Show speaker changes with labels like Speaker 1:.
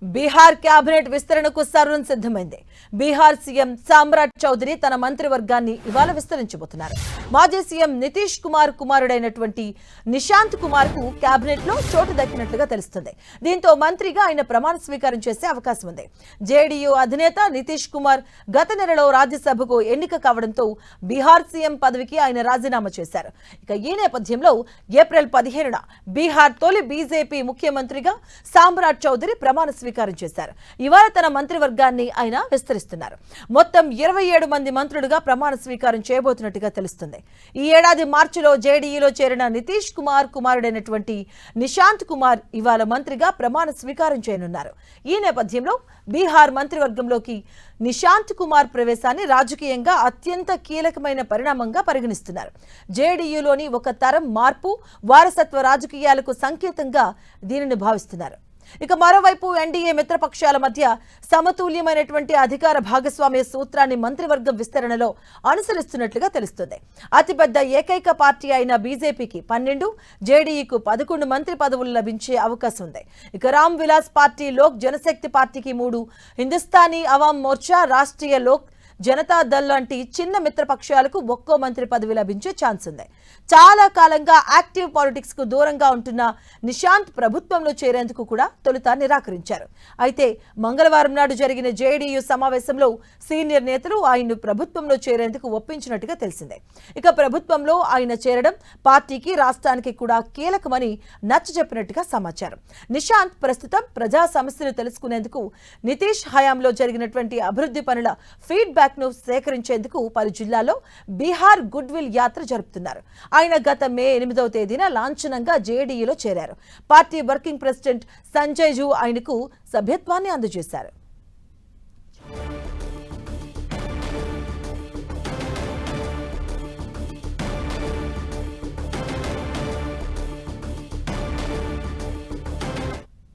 Speaker 1: Bihar cabinet విస్తరణకు సర్వం సిద్ధమైంది. బీహార్ సీఎం సామ్రాట్ చౌదరి తన మంత్రివర్గాన్ని ఇవాళ విస్తరించబోతున్నారు. మాజీ సీఎం నితీష్ కుమార్ కుమారుడైనటువంటి నిశాంత్ కుమార్ కు కేబినెట్ లో చోటు దక్కినట్లుగా తెలుస్తుంది. దీంతో మంత్రిగా ఆయన ప్రమాణ స్వీకారం చేసే అవకాశం ఉంది. జేడీయూ అధినేత నితీష్ కుమార్ గత నెలలో రాజ్యసభకు ఎన్నిక కావడంతో బీహార్ సీఎం పదవికి ఆయన రాజీనామా చేశారు. ఇక ఈ నేపథ్యంలో ఏప్రిల్ 15న బీహార్ తొలి బీజేపీ ముఖ్యమంత్రిగా సామ్రాట్ చౌదరి ప్రమాణ స్వీకారం చేశారు. ఇవాళ తన మంత్రివర్గాన్ని ఆయన విస్తరిస్తున్నారు. మొత్తం 27 మంది మంత్రులుగా ప్రమాణ స్వీకారం చేయబోతున్నట్టుగా తెలుస్తుంది. ఈ ఏడాది మార్చిలో జేడీయూలో చేరిన నితీష్ కుమార్ కుమారుడైనటువంటి నిశాంత్ కుమార్ ఇవాళ మంత్రిగా ప్రమాణ స్వీకారం చేయనున్నారు. ఈ నేపథ్యంలో బీహార్ మంత్రివర్గంలోకి నిశాంత్ కుమార్ ప్రవేశాన్ని రాజకీయంగా అత్యంత కీలకమైన పరిణామంగా పరిగణిస్తున్నారు. జేడీయూలోని ఒక తరం మార్పు, వారసత్వ రాజకీయాలకు సంకేతంగా దీనిని భావిస్తున్నారు. ఇక మరోవైపు ఎన్డీఏ మిత్రపక్షాల మధ్య సమతుల్యమైనటువంటి అధికార భాగస్వామ్య సూత్రాన్ని మంత్రివర్గం విస్తరణలో అనుసరిస్తున్నట్లుగా తెలుస్తుంది. అతిపెద్ద ఏకైక పార్టీ అయిన బీజేపీకి 12, జేడీయూకు 11 మంత్రి పదవులు లభించే అవకాశం ఉంది. ఇక రామ్ విలాస్ పార్టీ, లోక్ జనశక్తి పార్టీకి 3, హిందుస్థానీ అవామ్ మోర్చా, రాష్ట్రీయ లోక్ జనతా దళ్ లాంటి చిన్న మిత్రపక్షాలకు ఒక్కో మంత్రి పదవి లభించే ఛాన్స్ ఉంది. చాలా కాలంగా యాక్టివ్ పాలిటిక్స్ కు దూరంగా ఉంటున్న నిశాంత్ ప్రభుత్వంలో చేరేందుకు కూడా తొలుత నిరాకరించారు. అయితే మంగళవారం నాడు జరిగిన జేడీయూ సమావేశంలో సీనియర్ నేతలు ఆయన్ను ప్రభుత్వంలో చేరేందుకు ఒప్పించినట్టుగా తెలిసిందే. ఇక ప్రభుత్వంలో ఆయన చేరడం పార్టీకి, రాష్ట్రానికి కూడా కీలకమని నచ్చజెప్పినట్టుగా సమాచారం. నిశాంత్ ప్రస్తుతం ప్రజా సమస్యలు తెలుసుకునేందుకు నితీష్ హయాంలో జరిగినటువంటి అభివృద్ధి పనుల ఫీడ్బ్యాక్ ను సేకరించేందుకు పలు జిల్లాల్లో బీహార్ గుడ్ విల్ యాత్ర జరుపుతున్నారు. ఆయన గత మే 8వ తేదీన లాంఛనంగా జేడీయూలో చేరారు. Party working president Sanjay zoo ఆయనకు సభ్యత్వాన్ని అందజేశారు.